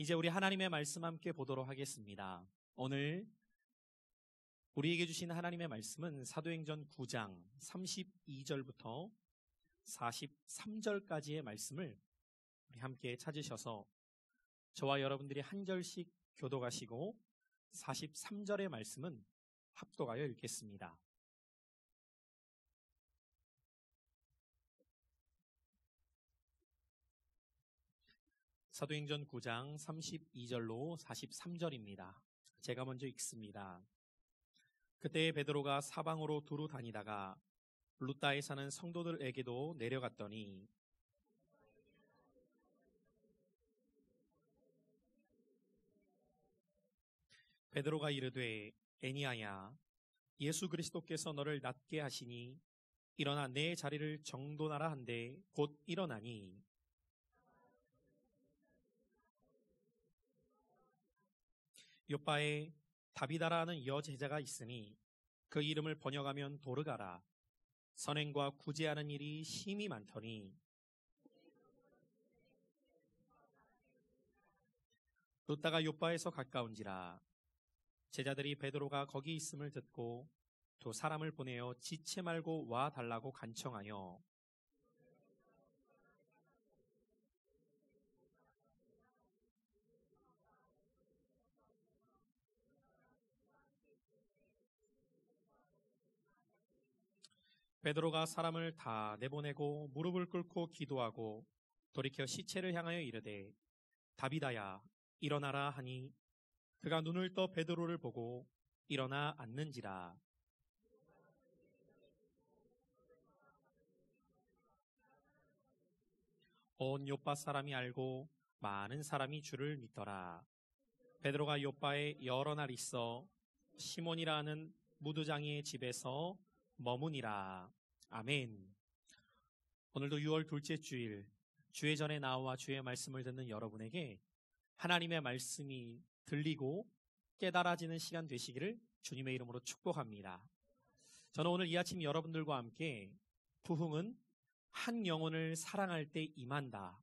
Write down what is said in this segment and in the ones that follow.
이제 우리 하나님의 말씀 함께 보도록 하겠습니다. 오늘 우리에게 주신 하나님의 말씀은 사도행전 9장 32절부터 43절까지의 말씀을 우리 함께 찾으셔서 저와 여러분들이 한 절씩 교독하시고 43절의 말씀은 합독하여 읽겠습니다. 사도행전 9장 32절로 43절입니다. 제가 먼저 읽습니다. 그때 베드로가 사방으로 두루 다니다가 루다에 사는 성도들에게도 내려갔더니 베드로가 이르되 애니야야 예수 그리스도께서 너를 낫게 하시니 일어나 내 자리를 정돈하라 한데 곧 일어나니 요빠에 다비다라 하는 여제자가 있으니 그 이름을 번역하면 도르가라. 선행과 구제하는 일이 심히 많더니 루다가 요빠에서 가까운지라. 제자들이 베드로가 거기 있음을 듣고 두 사람을 보내어 지체 말고 와 달라고 간청하여 베드로가 사람을 다 내보내고 무릎을 꿇고 기도하고 돌이켜 시체를 향하여 이르되 다비다야 일어나라 하니 그가 눈을 떠 베드로를 보고 일어나 앉는지라. 온 요빠 사람이 알고 많은 사람이 주를 믿더라. 베드로가 요빠에 여러 날 있어 시몬이라 하는 무두장이의 집에서 머무니라. 아멘. 오늘도 6월 둘째 주일 주의 전에 나와 주의 말씀을 듣는 여러분에게 하나님의 말씀이 들리고 깨달아지는 시간 되시기를 주님의 이름으로 축복합니다. 저는 오늘 이 아침 여러분들과 함께 부흥은 한 영혼을 사랑할 때 임한다.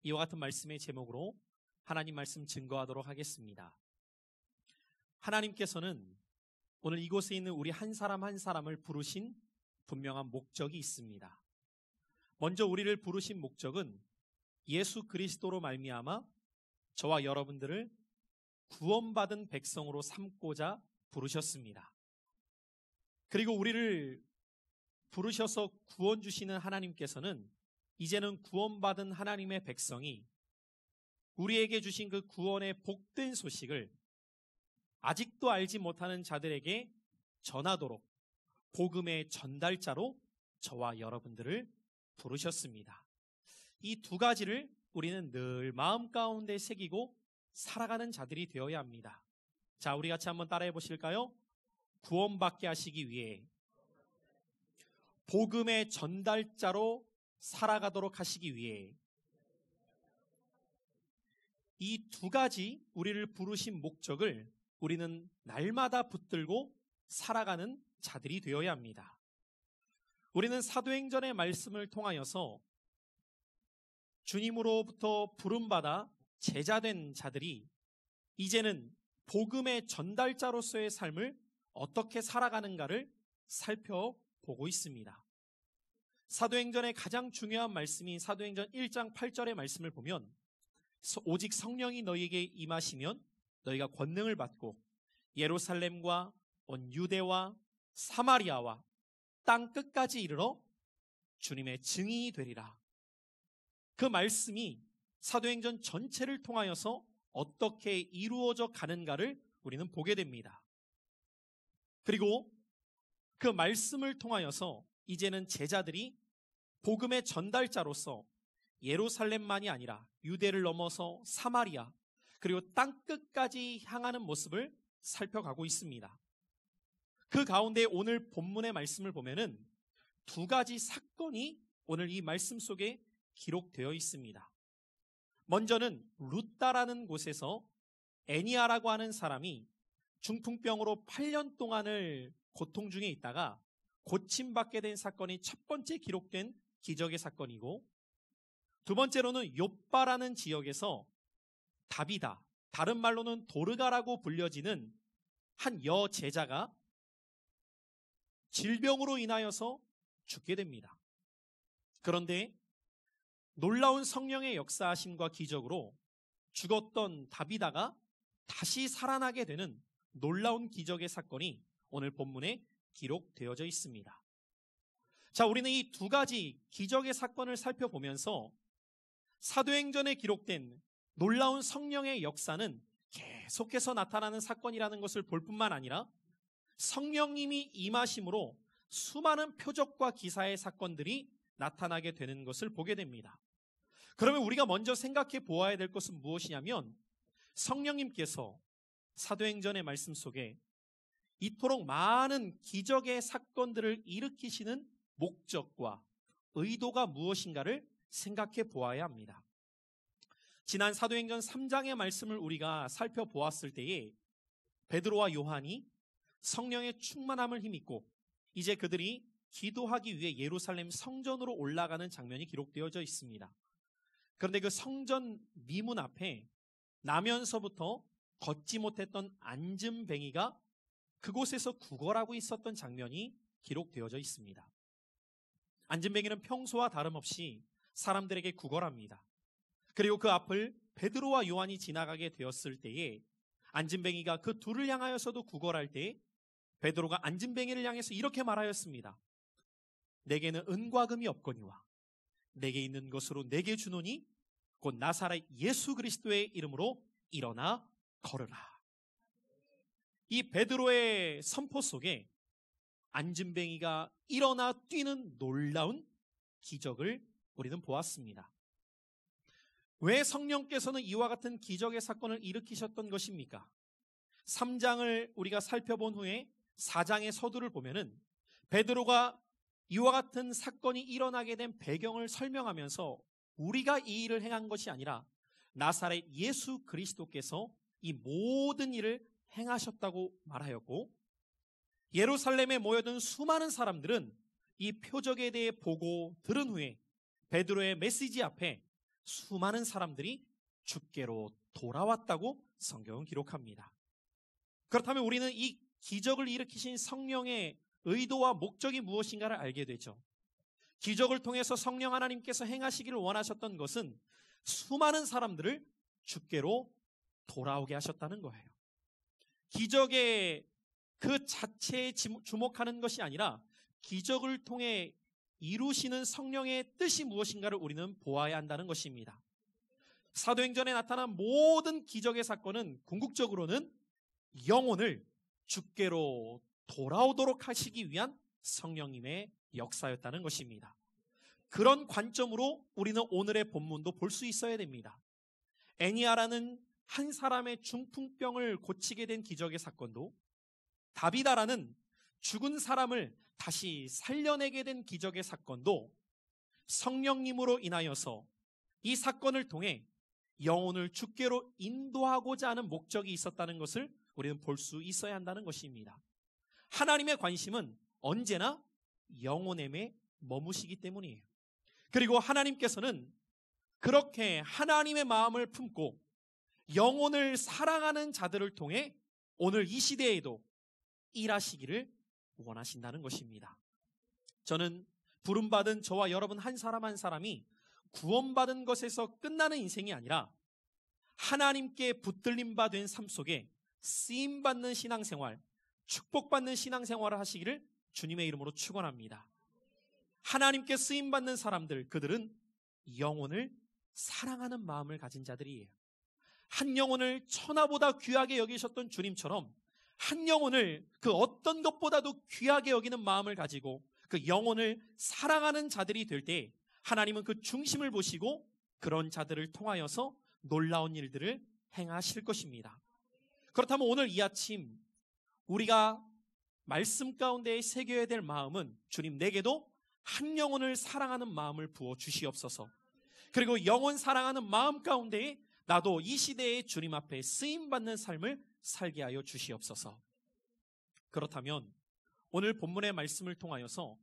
이와 같은 말씀의 제목으로 하나님 말씀 증거하도록 하겠습니다. 하나님께서는 오늘 이곳에 있는 우리 한 사람 한 사람을 부르신 분명한 목적이 있습니다. 먼저 우리를 부르신 목적은 예수 그리스도로 말미암아 저와 여러분들을 구원받은 백성으로 삼고자 부르셨습니다. 그리고 우리를 부르셔서 구원 주시는 하나님께서는 이제는 구원받은 하나님의 백성이 우리에게 주신 그 구원의 복된 소식을 아직도 알지 못하는 자들에게 전하도록 복음의 전달자로 저와 여러분들을 부르셨습니다. 이 두 가지를 우리는 늘 마음 가운데 새기고 살아가는 자들이 되어야 합니다. 자, 우리 같이 한번 따라해 보실까요? 구원받게 하시기 위해 복음의 전달자로 살아가도록 하시기 위해 이 두 가지 우리를 부르신 목적을 우리는 날마다 붙들고 살아가는 자들이 되어야 합니다. 우리는 사도행전의 말씀을 통하여서 주님으로부터 부름받아 제자된 자들이 이제는 복음의 전달자로서의 삶을 어떻게 살아가는가를 살펴보고 있습니다. 사도행전의 가장 중요한 말씀인 사도행전 1장 8절의 말씀을 보면 오직 성령이 너희에게 임하시면 너희가 권능을 받고 예루살렘과 온 유대와 사마리아와 땅 끝까지 이르러 주님의 증인이 되리라. 그 말씀이 사도행전 전체를 통하여서 어떻게 이루어져 가는가를 우리는 보게 됩니다. 그리고 그 말씀을 통하여서 이제는 제자들이 복음의 전달자로서 예루살렘만이 아니라 유대를 넘어서 사마리아 그리고 땅 끝까지 향하는 모습을 살펴가고 있습니다. 그 가운데 오늘 본문의 말씀을 보면은 두 가지 사건이 오늘 이 말씀 속에 기록되어 있습니다. 먼저는 루다라는 곳에서 애니야라고 하는 사람이 중풍병으로 8년 동안을 고통 중에 있다가 고침받게 된 사건이 첫 번째 기록된 기적의 사건이고, 두 번째로는 요빠라는 지역에서 다비다, 다른 말로는 도르가라고 불려지는 한 여제자가 질병으로 인하여서 죽게 됩니다. 그런데 놀라운 성령의 역사하심과 기적으로 죽었던 다비다가 다시 살아나게 되는 놀라운 기적의 사건이 오늘 본문에 기록되어져 있습니다. 자, 우리는 이 두 가지 기적의 사건을 살펴보면서 사도행전에 기록된 놀라운 성령의 역사는 계속해서 나타나는 사건이라는 것을 볼 뿐만 아니라 성령님이 임하심으로 수많은 표적과 기사의 사건들이 나타나게 되는 것을 보게 됩니다. 그러면 우리가 먼저 생각해 보아야 될 것은 무엇이냐면 성령님께서 사도행전의 말씀 속에 이토록 많은 기적의 사건들을 일으키시는 목적과 의도가 무엇인가를 생각해 보아야 합니다. 지난 사도행전 3장의 말씀을 우리가 살펴보았을 때에 베드로와 요한이 성령의 충만함을 힘입고 이제 그들이 기도하기 위해 예루살렘 성전으로 올라가는 장면이 기록되어져 있습니다. 그런데 그 성전 미문 앞에 나면서부터 걷지 못했던 안진뱅이가 그곳에서 구걸하고 있었던 장면이 기록되어져 있습니다. 안진뱅이는 평소와 다름없이 사람들에게 구걸합니다. 그리고 그 앞을 베드로와 요한이 지나가게 되었을 때에 안진뱅이가 그 둘을 향하여서도 구걸할 때에 베드로가 안진뱅이를 향해서 이렇게 말하였습니다. 내게는 은과 금이 없거니와 내게 있는 것으로 내게 주노니 곧 나사렛 예수 그리스도의 이름으로 일어나 걸으라. 이 베드로의 선포 속에 안진뱅이가 일어나 뛰는 놀라운 기적을 우리는 보았습니다. 왜 성령께서는 이와 같은 기적의 사건을 일으키셨던 것입니까? 3장을 우리가 살펴본 후에 4장의 서두를 보면은 베드로가 이와 같은 사건이 일어나게 된 배경을 설명하면서 우리가 이 일을 행한 것이 아니라 나사렛 예수 그리스도께서 이 모든 일을 행하셨다고 말하였고, 예루살렘에 모여든 수많은 사람들은 이 표적에 대해 보고 들은 후에 베드로의 메시지 앞에 수많은 사람들이 주께로 돌아왔다고 성경은 기록합니다. 그렇다면 우리는 이 기적을 일으키신 성령의 의도와 목적이 무엇인가를 알게 되죠. 기적을 통해서 성령 하나님께서 행하시기를 원하셨던 것은 수많은 사람들을 주께로 돌아오게 하셨다는 거예요. 기적의 그 자체에 주목하는 것이 아니라 기적을 통해 이루시는 성령의 뜻이 무엇인가를 우리는 보아야 한다는 것입니다. 사도행전에 나타난 모든 기적의 사건은 궁극적으로는 영혼을 주께로 돌아오도록 하시기 위한 성령님의 역사였다는 것입니다. 그런 관점으로 우리는 오늘의 본문도 볼 수 있어야 됩니다. 애니아라는 한 사람의 중풍병을 고치게 된 기적의 사건도, 다비다라는 죽은 사람을 다시 살려내게 된 기적의 사건도 성령님으로 인하여서 이 사건을 통해 영혼을 주께로 인도하고자 하는 목적이 있었다는 것을 우리는 볼 수 있어야 한다는 것입니다. 하나님의 관심은 언제나 영혼에 머무시기 때문이에요. 그리고 하나님께서는 그렇게 하나님의 마음을 품고 영혼을 사랑하는 자들을 통해 오늘 이 시대에도 일하시기를 원하신다는 것입니다. 저는 부름받은 저와 여러분 한 사람 한 사람이 구원받은 것에서 끝나는 인생이 아니라 하나님께 붙들림 바 된 삶 속에 쓰임받는 신앙생활, 축복받는 신앙생활을 하시기를 주님의 이름으로 축원합니다. 하나님께 쓰임받는 사람들, 그들은 영혼을 사랑하는 마음을 가진 자들이에요. 한 영혼을 천하보다 귀하게 여기셨던 주님처럼 한 영혼을 그 어떤 것보다도 귀하게 여기는 마음을 가지고 그 영혼을 사랑하는 자들이 될 때 하나님은 그 중심을 보시고 그런 자들을 통하여서 놀라운 일들을 행하실 것입니다. 그렇다면 오늘 이 아침 우리가 말씀 가운데 새겨야 될 마음은 주님 내게도 한 영혼을 사랑하는 마음을 부어 주시옵소서. 그리고 영혼 사랑하는 마음 가운데 나도 이 시대에 주님 앞에 쓰임받는 삶을 살게 하여 주시옵소서. 그렇다면 오늘 본문의 말씀을 통하여서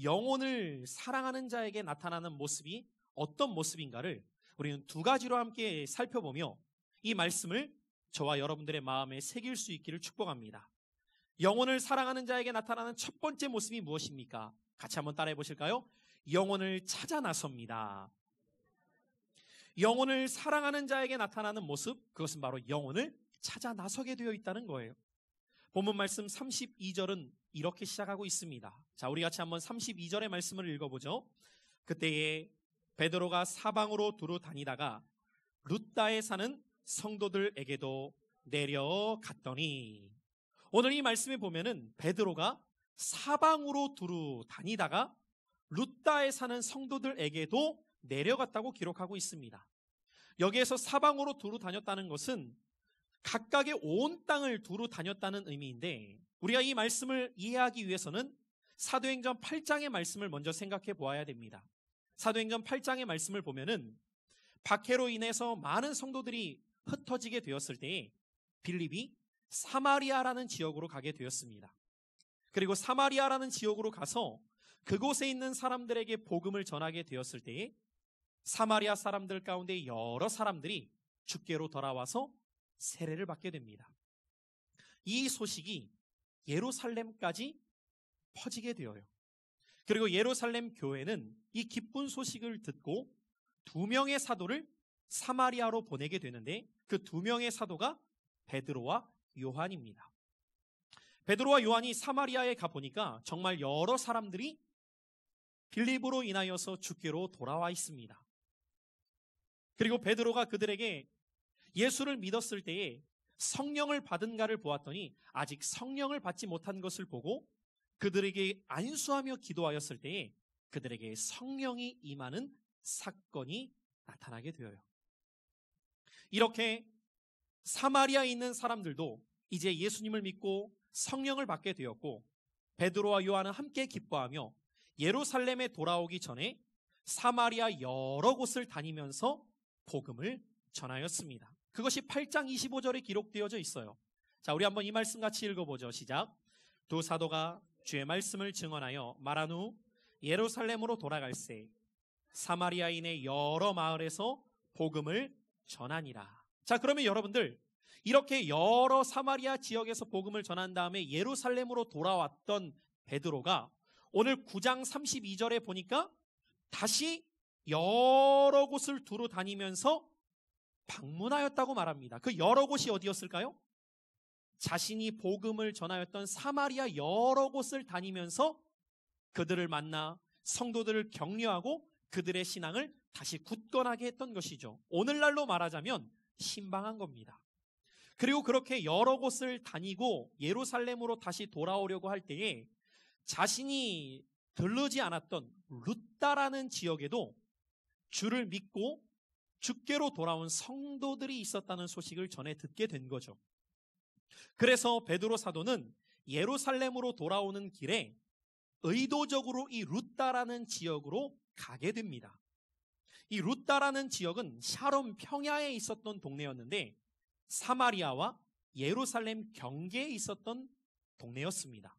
영혼을 사랑하는 자에게 나타나는 모습이 어떤 모습인가를 우리는 두 가지로 함께 살펴보며 이 말씀을 저와 여러분들의 마음에 새길 수 있기를 축복합니다. 영혼을 사랑하는 자에게 나타나는 첫 번째 모습이 무엇입니까? 같이 한번 따라해 보실까요? 영혼을 찾아 나섭니다. 영혼을 사랑하는 자에게 나타나는 모습, 그것은 바로 영혼을 찾아 나서게 되어 있다는 거예요. 본문 말씀 32절은 이렇게 시작하고 있습니다. 자, 우리 같이 한번 32절의 말씀을 읽어보죠. 그때에 베드로가 사방으로 두루 다니다가 룻다에 사는 성도들에게도 내려갔더니, 오늘 이 말씀에 보면은 베드로가 사방으로 두루 다니다가 룻다에 사는 성도들에게도 내려갔다고 기록하고 있습니다. 여기에서 사방으로 두루 다녔다는 것은 각각의 온 땅을 두루 다녔다는 의미인데, 우리가 이 말씀을 이해하기 위해서는 사도행전 8장의 말씀을 먼저 생각해 보아야 됩니다. 사도행전 8장의 말씀을 보면은 박해로 인해서 많은 성도들이 흩어지게 되었을 때에 빌립이 사마리아라는 지역으로 가게 되었습니다. 그리고 사마리아라는 지역으로 가서 그곳에 있는 사람들에게 복음을 전하게 되었을 때에 사마리아 사람들 가운데 여러 사람들이 주께로 돌아와서 세례를 받게 됩니다. 이 소식이 예루살렘까지 퍼지게 되어요. 그리고 예루살렘 교회는 이 기쁜 소식을 듣고 2명의 사도를 사마리아로 보내게 되는데, 그 2명의 사도가 베드로와 요한입니다. 베드로와 요한이 사마리아에 가보니까 정말 여러 사람들이 빌립으로 인하여서 주께로 돌아와 있습니다. 그리고 베드로가 그들에게 예수를 믿었을 때에 성령을 받은가를 보았더니 아직 성령을 받지 못한 것을 보고 그들에게 안수하며 기도하였을 때에 그들에게 성령이 임하는 사건이 나타나게 되어요. 이렇게 사마리아에 있는 사람들도 이제 예수님을 믿고 성령을 받게 되었고, 베드로와 요한은 함께 기뻐하며 예루살렘에 돌아오기 전에 사마리아 여러 곳을 다니면서 복음을 전하였습니다. 그것이 8장 25절에 기록되어져 있어요. 자, 우리 한번 이 말씀 같이 읽어보죠. 시작. 두 사도가 주의 말씀을 증언하여 말한 후 예루살렘으로 돌아갈새 사마리아인의 여러 마을에서 복음을 전하니라. 자, 그러면 여러분들, 이렇게 여러 사마리아 지역에서 복음을 전한 다음에 예루살렘으로 돌아왔던 베드로가 오늘 9장 32절에 보니까 다시 여러 곳을 두루 다니면서 방문하였다고 말합니다. 그 여러 곳이 어디였을까요? 자신이 복음을 전하였던 사마리아 여러 곳을 다니면서 그들을 만나 성도들을 격려하고 그들의 신앙을 다시 굳건하게 했던 것이죠. 오늘날로 말하자면 신방한 겁니다. 그리고 그렇게 여러 곳을 다니고 예루살렘으로 다시 돌아오려고 할 때에 자신이 들르지 않았던 룻다라는 지역에도 주를 믿고 주께로 돌아온 성도들이 있었다는 소식을 전해 듣게 된 거죠. 그래서 베드로 사도는 예루살렘으로 돌아오는 길에 의도적으로 이 룻다라는 지역으로 가게 됩니다. 이 룻다라는 지역은 샤롬 평야에 있었던 동네였는데 사마리아와 예루살렘 경계에 있었던 동네였습니다.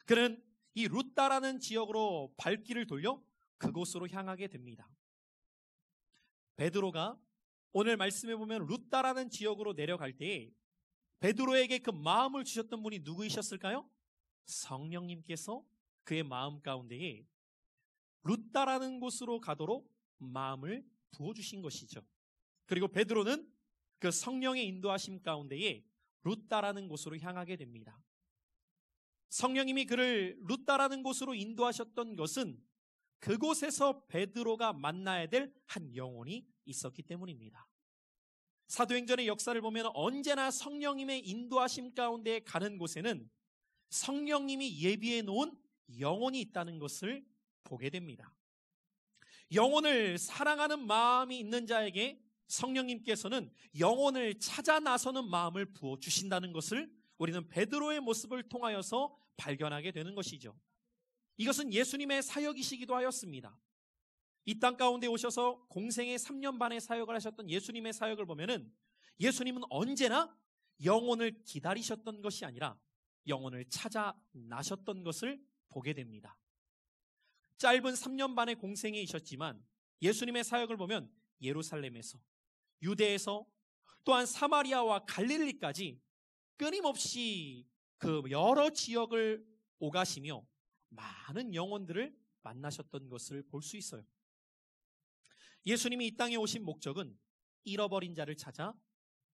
그는 이 룻다라는 지역으로 발길을 돌려 그곳으로 향하게 됩니다. 베드로가 오늘 말씀해 보면 룻다라는 지역으로 내려갈 때 베드로에게 그 마음을 주셨던 분이 누구이셨을까요? 성령님께서 그의 마음 가운데에 룻다라는 곳으로 가도록 마음을 부어주신 것이죠. 그리고 베드로는 그 성령의 인도하심 가운데에 룻다라는 곳으로 향하게 됩니다. 성령님이 그를 룻다라는 곳으로 인도하셨던 것은 그곳에서 베드로가 만나야 될 한 영혼이 있었기 때문입니다. 사도행전의 역사를 보면 언제나 성령님의 인도하심 가운데 가는 곳에는 성령님이 예비해 놓은 영혼이 있다는 것을 보게 됩니다. 영혼을 사랑하는 마음이 있는 자에게 성령님께서는 영혼을 찾아 나서는 마음을 부어주신다는 것을 우리는 베드로의 모습을 통하여서 발견하게 되는 것이죠. 이것은 예수님의 사역이시기도 하였습니다. 이 땅 가운데 오셔서 공생의 3년 반의 사역을 하셨던 예수님의 사역을 보면은 예수님은 언제나 영혼을 기다리셨던 것이 아니라 영혼을 찾아 나셨던 것을 보게 됩니다. 짧은 3년 반의 공생에 있었지만 예수님의 사역을 보면 예루살렘에서, 유대에서, 또한 사마리아와 갈릴리까지 끊임없이 그 여러 지역을 오가시며 많은 영혼들을 만나셨던 것을 볼 수 있어요. 예수님이 이 땅에 오신 목적은 잃어버린 자를 찾아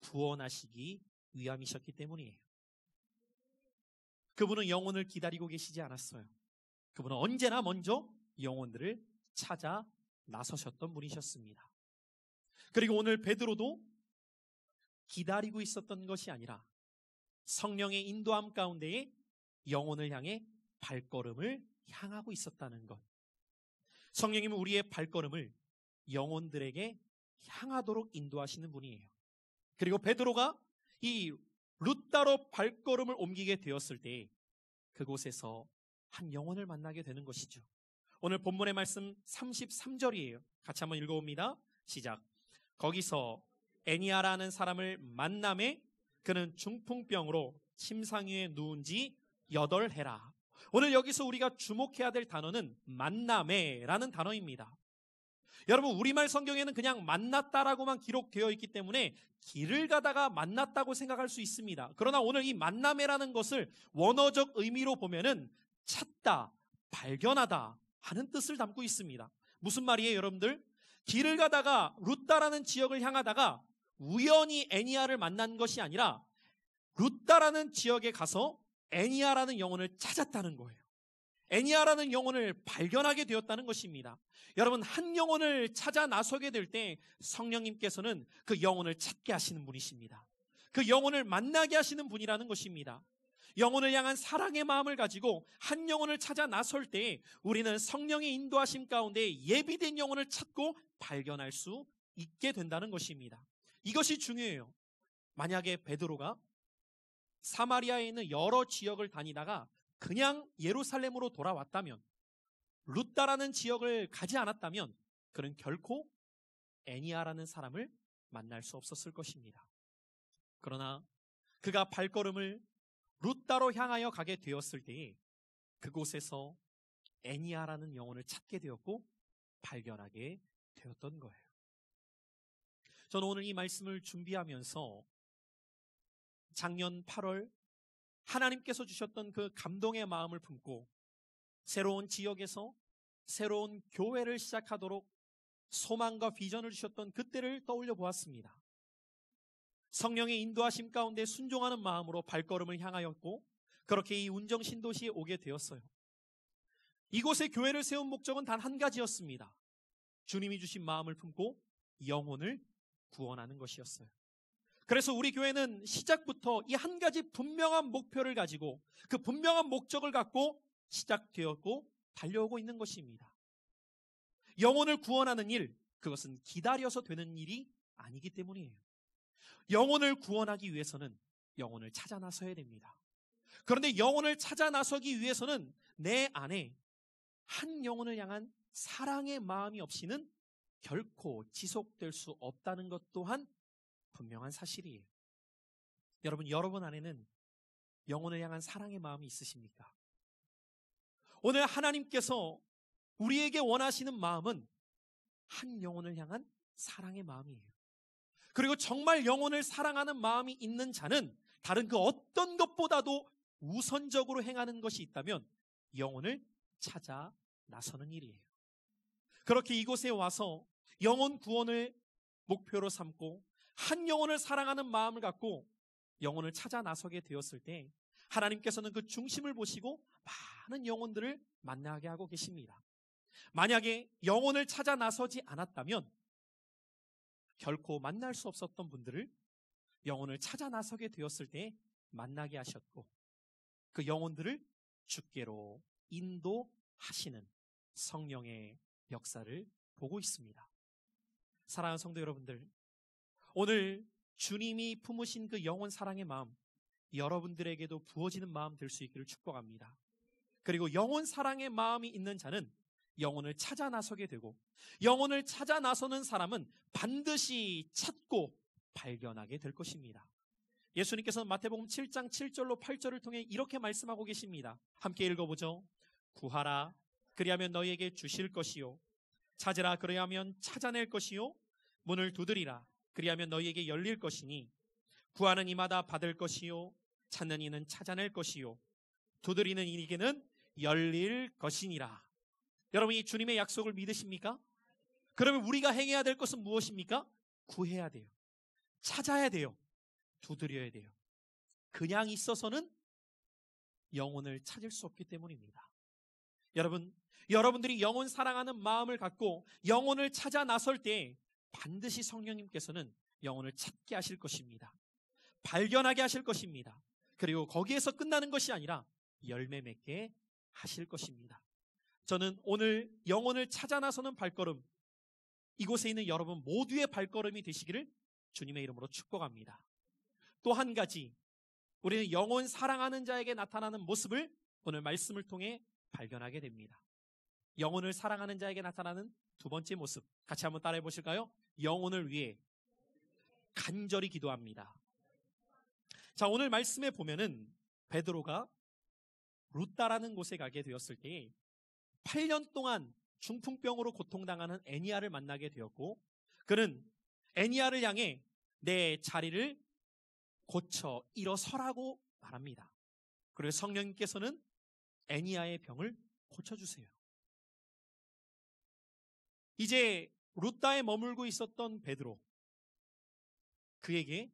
구원하시기 위함이셨기 때문이에요. 그분은 영혼을 기다리고 계시지 않았어요. 그분은 언제나 먼저 영혼들을 찾아 나서셨던 분이셨습니다. 그리고 오늘 베드로도 기다리고 있었던 것이 아니라 성령의 인도함 가운데에 영혼을 향해 발걸음을 향하고 있었다는 것. 성령님은 우리의 발걸음을 영혼들에게 향하도록 인도하시는 분이에요. 그리고 베드로가 이 룻다로 발걸음을 옮기게 되었을 때 그곳에서 한 영혼을 만나게 되는 것이죠. 오늘 본문의 말씀 33절이에요. 같이 한번 읽어봅니다. 시작. 거기서 애니아라는 사람을 만남에 그는 중풍병으로 침상 위에 누운 지 8해라. 오늘 여기서 우리가 주목해야 될 단어는 만남에라는 단어입니다. 여러분, 우리말 성경에는 그냥 만났다라고만 기록되어 있기 때문에 길을 가다가 만났다고 생각할 수 있습니다. 그러나 오늘 이 만남에라는 것을 원어적 의미로 보면은 찾다, 발견하다 하는 뜻을 담고 있습니다. 무슨 말이에요, 여러분들? 길을 가다가 룻다라는 지역을 향하다가 우연히 애니아를 만난 것이 아니라 룻다라는 지역에 가서 애니아라는 영혼을 찾았다는 거예요. 애니아라는 영혼을 발견하게 되었다는 것입니다. 여러분, 한 영혼을 찾아 나서게 될 때 성령님께서는 그 영혼을 찾게 하시는 분이십니다. 그 영혼을 만나게 하시는 분이라는 것입니다. 영혼을 향한 사랑의 마음을 가지고 한 영혼을 찾아 나설 때 우리는 성령의 인도하심 가운데 예비된 영혼을 찾고 발견할 수 있게 된다는 것입니다. 이것이 중요해요. 만약에 베드로가 사마리아에 있는 여러 지역을 다니다가 그냥 예루살렘으로 돌아왔다면, 룻다라는 지역을 가지 않았다면 그는 결코 애니아라는 사람을 만날 수 없었을 것입니다. 그러나 그가 발걸음을 룻다로 향하여 가게 되었을 때에 그곳에서 애니아라는 영혼을 찾게 되었고 발견하게 되었던 거예요. 저는 오늘 이 말씀을 준비하면서 작년 8월 하나님께서 주셨던 그 감동의 마음을 품고 새로운 지역에서 새로운 교회를 시작하도록 소망과 비전을 주셨던 그때를 떠올려 보았습니다. 성령의 인도하심 가운데 순종하는 마음으로 발걸음을 향하였고 그렇게 이 운정신도시에 오게 되었어요. 이곳에 교회를 세운 목적은 단 한 가지였습니다. 주님이 주신 마음을 품고 영혼을 구원하는 것이었어요. 그래서 우리 교회는 시작부터 이 한 가지 분명한 목표를 가지고 그 분명한 목적을 갖고 시작되었고 달려오고 있는 것입니다. 영혼을 구원하는 일, 그것은 기다려서 되는 일이 아니기 때문이에요. 영혼을 구원하기 위해서는 영혼을 찾아 나서야 됩니다. 그런데 영혼을 찾아 나서기 위해서는 내 안에 한 영혼을 향한 사랑의 마음이 없이는 결코 지속될 수 없다는 것 또한 분명한 사실이에요. 여러분 안에는 영혼을 향한 사랑의 마음이 있으십니까? 오늘 하나님께서 우리에게 원하시는 마음은 한 영혼을 향한 사랑의 마음이에요. 그리고 정말 영혼을 사랑하는 마음이 있는 자는 다른 그 어떤 것보다도 우선적으로 행하는 것이 있다면 영혼을 찾아 나서는 일이에요. 그렇게 이곳에 와서 영혼 구원을 목표로 삼고 한 영혼을 사랑하는 마음을 갖고 영혼을 찾아 나서게 되었을 때 하나님께서는 그 중심을 보시고 많은 영혼들을 만나게 하고 계십니다. 만약에 영혼을 찾아 나서지 않았다면 결코 만날 수 없었던 분들을 영혼을 찾아 나서게 되었을 때 만나게 하셨고 그 영혼들을 주께로 인도하시는 성령의 역사를 보고 있습니다. 사랑하는 성도 여러분들, 오늘 주님이 품으신 그 영혼 사랑의 마음 여러분들에게도 부어지는 마음 될 수 있기를 축복합니다. 그리고 영혼 사랑의 마음이 있는 자는 영혼을 찾아 나서게 되고 영혼을 찾아 나서는 사람은 반드시 찾고 발견하게 될 것입니다. 예수님께서는 마태복음 7장 7절로 8절을 통해 이렇게 말씀하고 계십니다. 함께 읽어보죠. 구하라 그리하면 너희에게 주실 것이요 찾으라 그리하면 찾아낼 것이요 문을 두드리라 그리하면 너희에게 열릴 것이니 구하는 이마다 받을 것이요 찾는 이는 찾아낼 것이요 두드리는 이에게는 열릴 것이니라. 여러분, 이 주님의 약속을 믿으십니까? 그러면 우리가 행해야 될 것은 무엇입니까? 구해야 돼요. 찾아야 돼요. 두드려야 돼요. 그냥 있어서는 영혼을 찾을 수 없기 때문입니다. 여러분들이 영혼 사랑하는 마음을 갖고 영혼을 찾아 나설 때 반드시 성령님께서는 영혼을 찾게 하실 것입니다. 발견하게 하실 것입니다. 그리고 거기에서 끝나는 것이 아니라 열매 맺게 하실 것입니다. 저는 오늘 영혼을 찾아 나서는 발걸음, 이곳에 있는 여러분 모두의 발걸음이 되시기를 주님의 이름으로 축복합니다. 또 한 가지, 우리는 영혼 사랑하는 자에게 나타나는 모습을 오늘 말씀을 통해 발견하게 됩니다. 영혼을 사랑하는 자에게 나타나는 두 번째 모습, 같이 한번 따라해 보실까요? 영혼을 위해 간절히 기도합니다. 자, 오늘 말씀에 보면은 베드로가 루다라는 곳에 가게 되었을 때 8년 동안 중풍병으로 고통당하는 애니아를 만나게 되었고, 그는 애니아를 향해 내 자리를 고쳐 일어서라고 말합니다. 그리고 성령님께서는 애니아의 병을 고쳐주세요. 이제 루다에 머물고 있었던 베드로, 그에게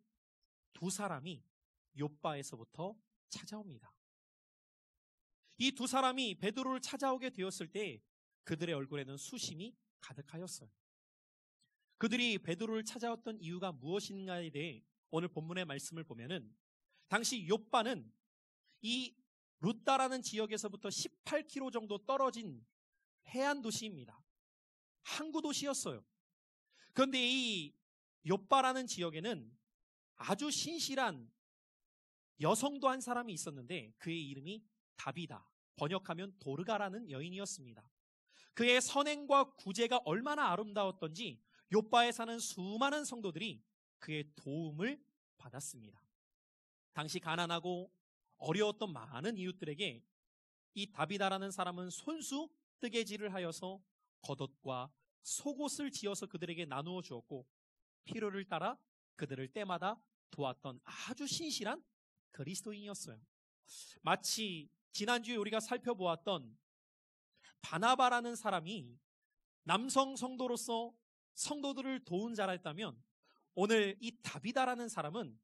두 사람이 욥바에서부터 찾아옵니다. 이 두 사람이 베드로를 찾아오게 되었을 때 그들의 얼굴에는 수심이 가득하였어요. 그들이 베드로를 찾아왔던 이유가 무엇인가에 대해 오늘 본문의 말씀을 보면은, 당시 욥바는 이 루다라는 지역에서부터 18km 정도 떨어진 해안 도시입니다. 항구 도시였어요. 그런데 이 욥바라는 지역에는 아주 신실한 여성도 한 사람이 있었는데 그의 이름이 다비다, 번역하면 도르가라는 여인이었습니다. 그의 선행과 구제가 얼마나 아름다웠던지 욥바에 사는 수많은 성도들이 그의 도움을 받았습니다. 당시 가난하고 어려웠던 많은 이웃들에게 이 다비다라는 사람은 손수 뜨개질을 하여서 겉옷과 속옷을 지어서 그들에게 나누어 주었고, 필요를 따라 그들을 때마다 도왔던 아주 신실한 그리스도인이었어요. 마치 지난주에 우리가 살펴보았던 바나바라는 사람이 남성 성도로서 성도들을 도운 자라였다면, 오늘 이 다비다라는 사람은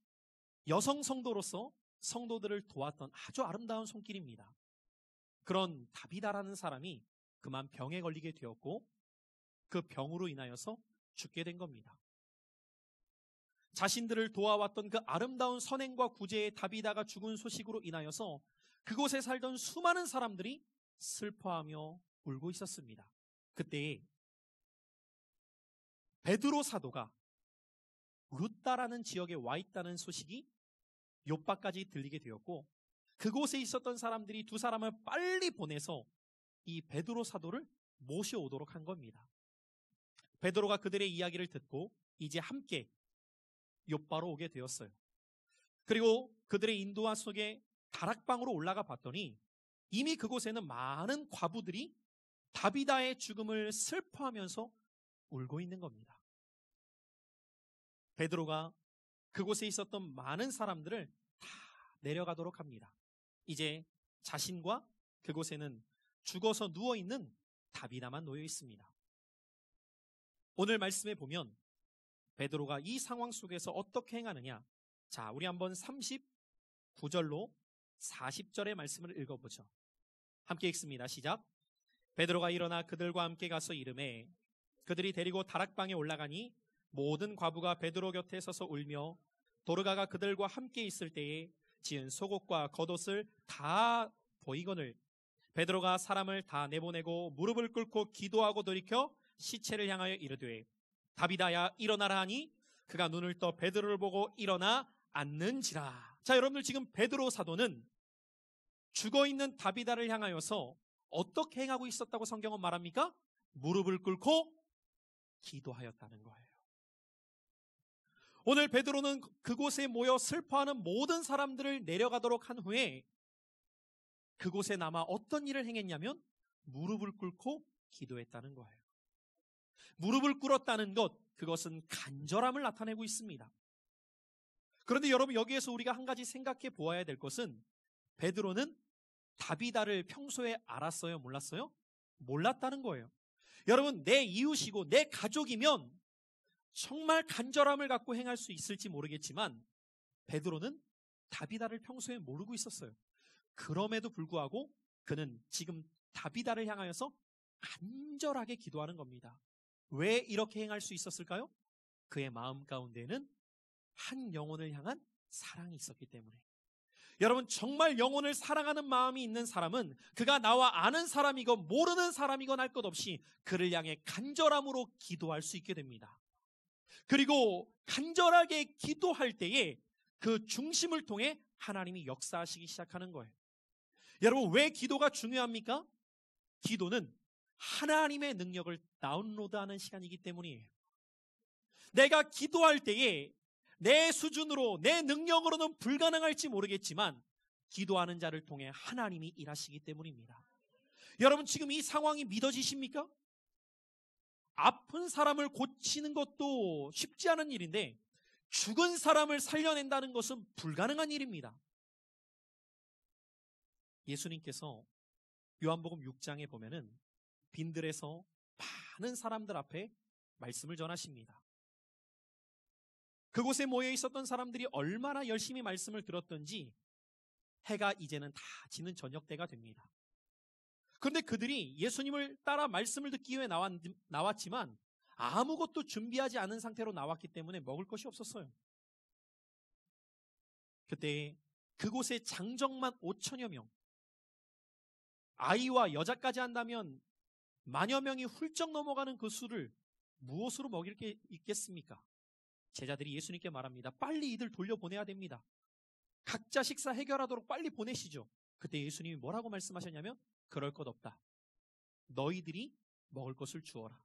여성 성도로서 성도들을 도왔던 아주 아름다운 손길입니다. 그런 다비다라는 사람이 그만 병에 걸리게 되었고 그 병으로 인하여서 죽게 된 겁니다. 자신들을 도와왔던 그 아름다운 선행과 구제의 다비다가 죽은 소식으로 인하여서 그곳에 살던 수많은 사람들이 슬퍼하며 울고 있었습니다. 그때 베드로 사도가 루다라는 지역에 와 있다는 소식이 욥바까지 들리게 되었고, 그곳에 있었던 사람들이 두 사람을 빨리 보내서 이 베드로 사도를 모셔오도록 한 겁니다. 베드로가 그들의 이야기를 듣고 이제 함께 욥바로 오게 되었어요. 그리고 그들의 인도와 속에 다락방으로 올라가 봤더니 이미 그곳에는 많은 과부들이 다비다의 죽음을 슬퍼하면서 울고 있는 겁니다. 베드로가 그곳에 있었던 많은 사람들을 다 내려가도록 합니다. 이제 자신과 그곳에는 죽어서 누워있는 다비다만 놓여 있습니다. 오늘 말씀에 보면 베드로가 이 상황 속에서 어떻게 행하느냐, 자, 우리 한번 39절로 40절의 말씀을 읽어보죠. 함께 읽습니다. 시작. 베드로가 일어나 그들과 함께 가서 이르매 그들이 데리고 다락방에 올라가니 모든 과부가 베드로 곁에 서서 울며 도르가가 그들과 함께 있을 때에 지은 속옷과 겉옷을 다 보이거늘 베드로가 사람을 다 내보내고 무릎을 꿇고 기도하고 돌이켜 시체를 향하여 이르되 다비다야 일어나라 하니 그가 눈을 떠 베드로를 보고 일어나 앉는지라. 자, 여러분들, 지금 베드로 사도는 죽어있는 다비다를 향하여서 어떻게 행하고 있었다고 성경은 말합니까? 무릎을 꿇고 기도하였다는 거예요. 오늘 베드로는 그곳에 모여 슬퍼하는 모든 사람들을 내려가도록 한 후에 그곳에 남아 어떤 일을 행했냐면 무릎을 꿇고 기도했다는 거예요. 무릎을 꿇었다는 것, 그것은 간절함을 나타내고 있습니다. 그런데 여러분, 여기에서 우리가 한 가지 생각해 보아야 될 것은 베드로는 다비다를 평소에 알았어요? 몰랐어요? 몰랐다는 거예요. 여러분, 내 이웃이고 내 가족이면 정말 간절함을 갖고 행할 수 있을지 모르겠지만 베드로는 다비다를 평소에 모르고 있었어요. 그럼에도 불구하고 그는 지금 다비다를 향하여서 간절하게 기도하는 겁니다. 왜 이렇게 행할 수 있었을까요? 그의 마음 가운데는 한 영혼을 향한 사랑이 있었기 때문에. 여러분, 정말 영혼을 사랑하는 마음이 있는 사람은 그가 나와 아는 사람이건 모르는 사람이건 할 것 없이 그를 향해 간절함으로 기도할 수 있게 됩니다. 그리고 간절하게 기도할 때에 그 중심을 통해 하나님이 역사하시기 시작하는 거예요. 여러분, 왜 기도가 중요합니까? 기도는 하나님의 능력을 다운로드하는 시간이기 때문이에요. 내가 기도할 때에 내 수준으로, 내 능력으로는 불가능할지 모르겠지만 기도하는 자를 통해 하나님이 일하시기 때문입니다. 여러분, 지금 이 상황이 믿어지십니까? 아픈 사람을 고치는 것도 쉽지 않은 일인데 죽은 사람을 살려낸다는 것은 불가능한 일입니다. 예수님께서 요한복음 6장에 보면은 빈들에서 많은 사람들 앞에 말씀을 전하십니다. 그곳에 모여 있었던 사람들이 얼마나 열심히 말씀을 들었던지 해가 이제는 다 지는 저녁 때가 됩니다. 그런데 그들이 예수님을 따라 말씀을 듣기 위해 나왔지만 아무것도 준비하지 않은 상태로 나왔기 때문에 먹을 것이 없었어요. 그때 그곳에 장정만 5천여 명, 아이와 여자까지 한다면 만여 명이 훌쩍 넘어가는 그 수를 무엇으로 먹일 게 있겠습니까? 제자들이 예수님께 말합니다. 빨리 이들 돌려보내야 됩니다. 각자 식사 해결하도록 빨리 보내시죠. 그때 예수님이 뭐라고 말씀하셨냐면 그럴 것 없다. 너희들이 먹을 것을 주어라.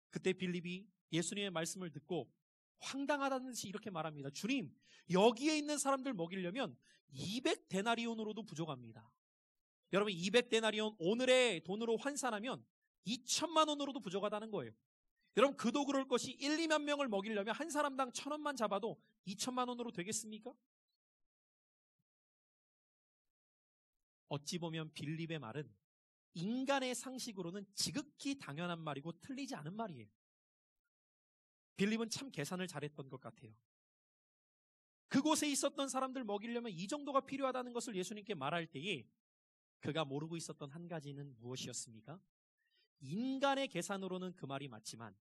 그때 빌립이 예수님의 말씀을 듣고 황당하다는 듯이 이렇게 말합니다. 주님, 여기에 있는 사람들 먹이려면 200데나리온으로도 부족합니다. 여러분, 200데나리온 오늘의 돈으로 환산하면 2천만 원으로도 부족하다는 거예요. 여러분, 그도 그럴 것이 1, 2만 명을 먹이려면 한 사람당 1,000원만 잡아도 2천만 원으로 되겠습니까? 어찌 보면 빌립의 말은 인간의 상식으로는 지극히 당연한 말이고 틀리지 않은 말이에요. 빌립은 참 계산을 잘했던 것 같아요. 그곳에 있었던 사람들 먹이려면 이 정도가 필요하다는 것을 예수님께 말할 때에 그가 모르고 있었던 한 가지는 무엇이었습니까? 인간의 계산으로는 그 말이 맞지만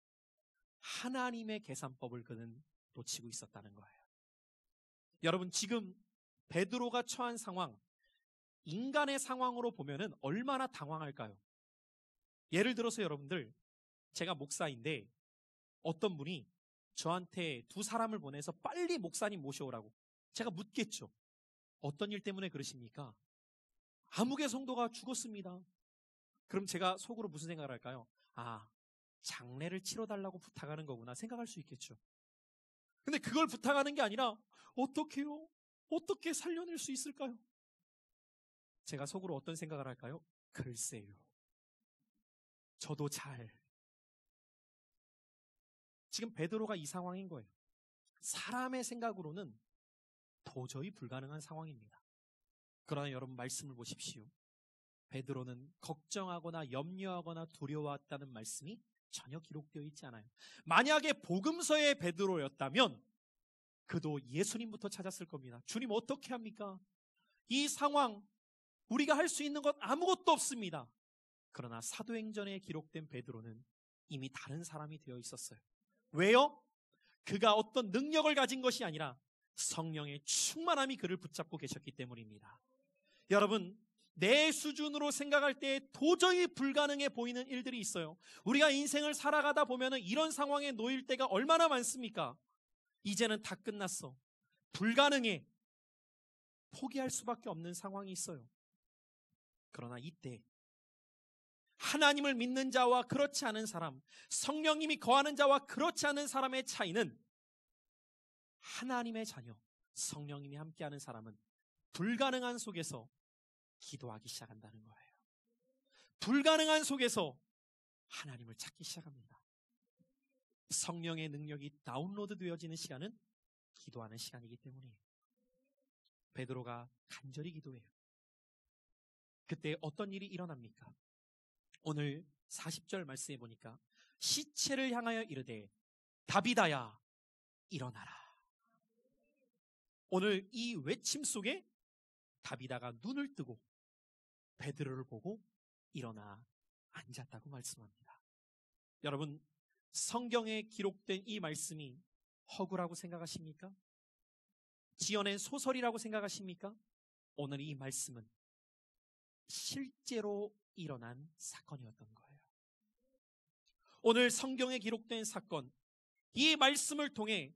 하나님의 계산법을 그는 놓치고 있었다는 거예요. 여러분, 지금 베드로가 처한 상황, 인간의 상황으로 보면은 얼마나 당황할까요? 예를 들어서 여러분들, 제가 목사인데 어떤 분이 저한테 두 사람을 보내서 빨리 목사님 모셔오라고 제가 묻겠죠. 어떤 일 때문에 그러십니까? 아무개 성도가 죽었습니다. 그럼 제가 속으로 무슨 생각을 할까요? 아, 장례를 치러달라고 부탁하는 거구나 생각할 수 있겠죠. 근데 그걸 부탁하는 게 아니라 어떻게요? 어떻게 살려낼 수 있을까요? 제가 속으로 어떤 생각을 할까요? 글쎄요. 저도 지금 베드로가 이 상황인 거예요. 사람의 생각으로는 도저히 불가능한 상황입니다. 그러나 여러분, 말씀을 보십시오. 베드로는 걱정하거나 염려하거나 두려워했다는 말씀이 전혀 기록되어 있지 않아요. 만약에 복음서의 베드로였다면 그도 예수님부터 찾았을 겁니다. 주님, 어떻게 합니까? 이 상황 우리가 할 수 있는 것 아무것도 없습니다. 그러나 사도행전에 기록된 베드로는 이미 다른 사람이 되어 있었어요. 왜요? 그가 어떤 능력을 가진 것이 아니라 성령의 충만함이 그를 붙잡고 계셨기 때문입니다. 여러분, 내 수준으로 생각할 때 도저히 불가능해 보이는 일들이 있어요. 우리가 인생을 살아가다 보면 이런 상황에 놓일 때가 얼마나 많습니까? 이제는 다 끝났어. 불가능해. 포기할 수밖에 없는 상황이 있어요. 그러나 이때 하나님을 믿는 자와 그렇지 않은 사람, 성령님이 거하는 자와 그렇지 않은 사람의 차이는 하나님의 자녀, 성령님이 함께하는 사람은 불가능한 속에서 기도하기 시작한다는 거예요. 불가능한 속에서 하나님을 찾기 시작합니다. 성령의 능력이 다운로드 되어지는 시간은 기도하는 시간이기 때문이에요. 베드로가 간절히 기도해요. 그때 어떤 일이 일어납니까? 오늘 40절 말씀해 보니까 시체를 향하여 이르되 다비다야 일어나라. 오늘 이 외침 속에 다비다가 눈을 뜨고 베드로를 보고 일어나 앉았다고 말씀합니다. 여러분, 성경에 기록된 이 말씀이 허구라고 생각하십니까? 지어낸 소설이라고 생각하십니까? 오늘 이 말씀은 실제로 일어난 사건이었던 거예요. 오늘 성경에 기록된 사건, 이 말씀을 통해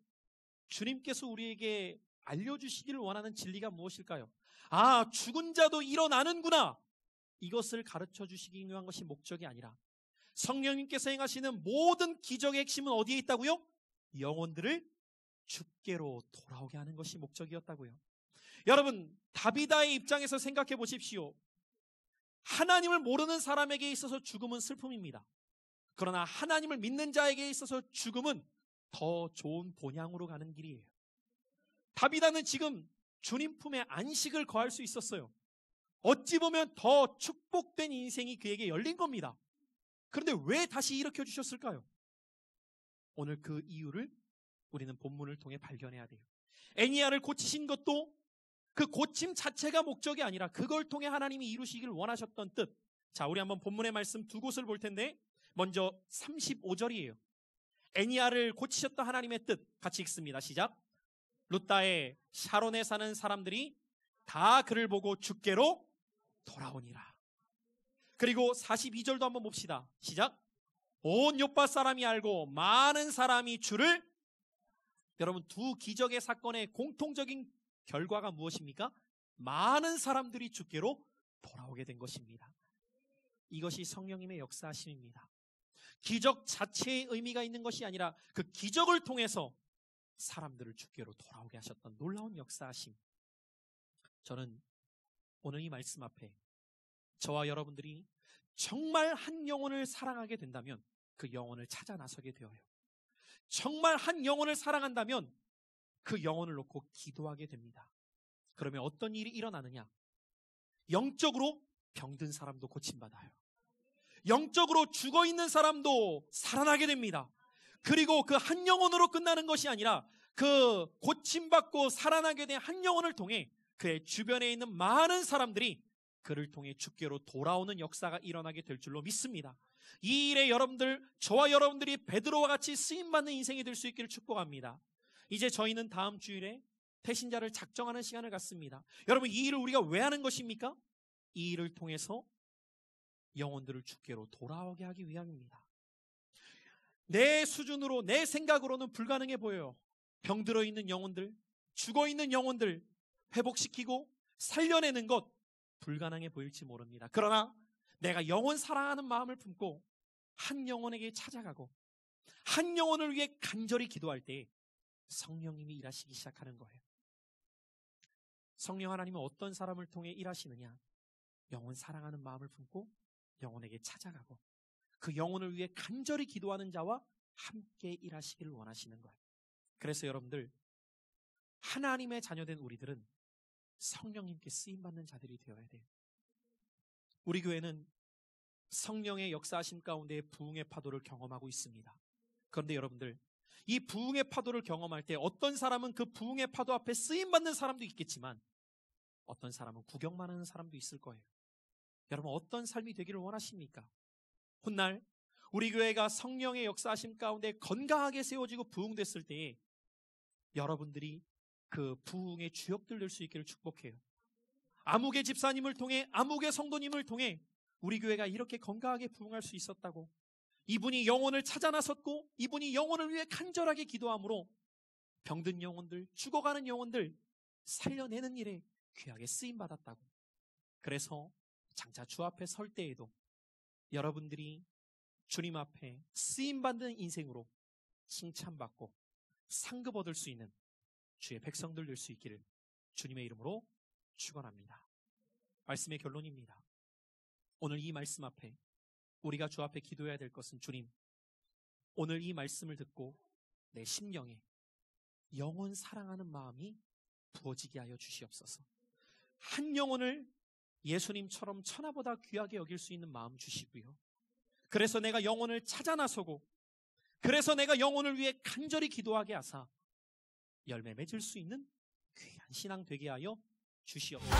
주님께서 우리에게 알려주시기를 원하는 진리가 무엇일까요? 아, 죽은 자도 일어나는구나. 이것을 가르쳐 주시기 위한 것이 목적이 아니라 성령님께서 행하시는 모든 기적의 핵심은 어디에 있다고요? 영혼들을 주께로 돌아오게 하는 것이 목적이었다고요. 여러분, 다비다의 입장에서 생각해 보십시오. 하나님을 모르는 사람에게 있어서 죽음은 슬픔입니다. 그러나 하나님을 믿는 자에게 있어서 죽음은 더 좋은 본향으로 가는 길이에요. 다비다는 지금 주님 품에 안식을 거할 수 있었어요. 어찌 보면 더 축복된 인생이 그에게 열린 겁니다. 그런데 왜 다시 일으켜 주셨을까요? 오늘 그 이유를 우리는 본문을 통해 발견해야 돼요. 애니야를 고치신 것도 그 고침 자체가 목적이 아니라 그걸 통해 하나님이 이루시기를 원하셨던 뜻. 자, 우리 한번 본문의 말씀 두 곳을 볼 텐데 먼저 35절이에요. 애니야를 고치셨던 하나님의 뜻 같이 읽습니다. 시작. 룻다의 샤론에 사는 사람들이 다 그를 보고 주께로 돌아오니라. 그리고 42절도 한번 봅시다. 시작. 온 요파 사람이 알고 많은 사람이 주를. 여러분, 두 기적의 사건의 공통적인 결과가 무엇입니까? 많은 사람들이 주께로 돌아오게 된 것입니다. 이것이 성령님의 역사하심입니다. 기적 자체의 의미가 있는 것이 아니라 그 기적을 통해서 사람들을 주께로 돌아오게 하셨던 놀라운 역사하심. 저는 오늘 이 말씀 앞에 저와 여러분들이 정말 한 영혼을 사랑하게 된다면 그 영혼을 찾아 나서게 되어요. 정말 한 영혼을 사랑한다면 그 영혼을 놓고 기도하게 됩니다. 그러면 어떤 일이 일어나느냐? 영적으로 병든 사람도 고침받아요. 영적으로 죽어있는 사람도 살아나게 됩니다. 그리고 그 한 영혼으로 끝나는 것이 아니라 그 고침받고 살아나게 된 한 영혼을 통해 그의 주변에 있는 많은 사람들이 그를 통해 주께로 돌아오는 역사가 일어나게 될 줄로 믿습니다. 이 일에 여러분들, 저와 여러분들이 베드로와 같이 쓰임받는 인생이 될 수 있기를 축복합니다. 이제 저희는 다음 주일에 태신자를 작정하는 시간을 갖습니다. 여러분, 이 일을 우리가 왜 하는 것입니까? 이 일을 통해서 영혼들을 주께로 돌아오게 하기 위함입니다. 내 수준으로, 내 생각으로는 불가능해 보여요. 병들어 있는 영혼들, 죽어 있는 영혼들 회복시키고 살려내는 것 불가능해 보일지 모릅니다. 그러나 내가 영혼 사랑하는 마음을 품고 한 영혼에게 찾아가고 한 영혼을 위해 간절히 기도할 때 성령님이 일하시기 시작하는 거예요. 성령 하나님은 어떤 사람을 통해 일하시느냐? 영혼 사랑하는 마음을 품고 영혼에게 찾아가고 그 영혼을 위해 간절히 기도하는 자와 함께 일하시기를 원하시는 거예요. 그래서 여러분들, 하나님의 자녀된 우리들은 성령님께 쓰임받는 자들이 되어야 돼요. 우리 교회는 성령의 역사하심 가운데 부흥의 파도를 경험하고 있습니다. 그런데 여러분들, 이 부흥의 파도를 경험할 때 어떤 사람은 그 부흥의 파도 앞에 쓰임받는 사람도 있겠지만 어떤 사람은 구경만 하는 사람도 있을 거예요. 여러분, 어떤 삶이 되기를 원하십니까? 훗날 우리 교회가 성령의 역사하심 가운데 건강하게 세워지고 부흥됐을 때에 여러분들이 그 부흥의 주역들 될 수 있기를 축복해요. 아무개 집사님을 통해, 아무개 성도님을 통해 우리 교회가 이렇게 건강하게 부흥할 수 있었다고, 이분이 영혼을 찾아 나섰고 이분이 영혼을 위해 간절하게 기도함으로 병든 영혼들, 죽어가는 영혼들 살려내는 일에 귀하게 쓰임받았다고. 그래서 장차 주 앞에 설 때에도 여러분들이 주님 앞에 쓰임받는 인생으로 칭찬받고 상급 얻을 수 있는 주의 백성들 될 수 있기를 주님의 이름으로 축원합니다. 말씀의 결론입니다. 오늘 이 말씀 앞에 우리가 주 앞에 기도해야 될 것은, 주님, 오늘 이 말씀을 듣고 내 심령에 영혼 사랑하는 마음이 부어지게 하여 주시옵소서. 한 영혼을 예수님처럼 천하보다 귀하게 여길 수 있는 마음 주시고요. 그래서 내가 영혼을 찾아 나서고, 그래서 내가 영혼을 위해 간절히 기도하게 하사 열매 맺을 수 있는 귀한 신앙 되게 하여 주시옵소서.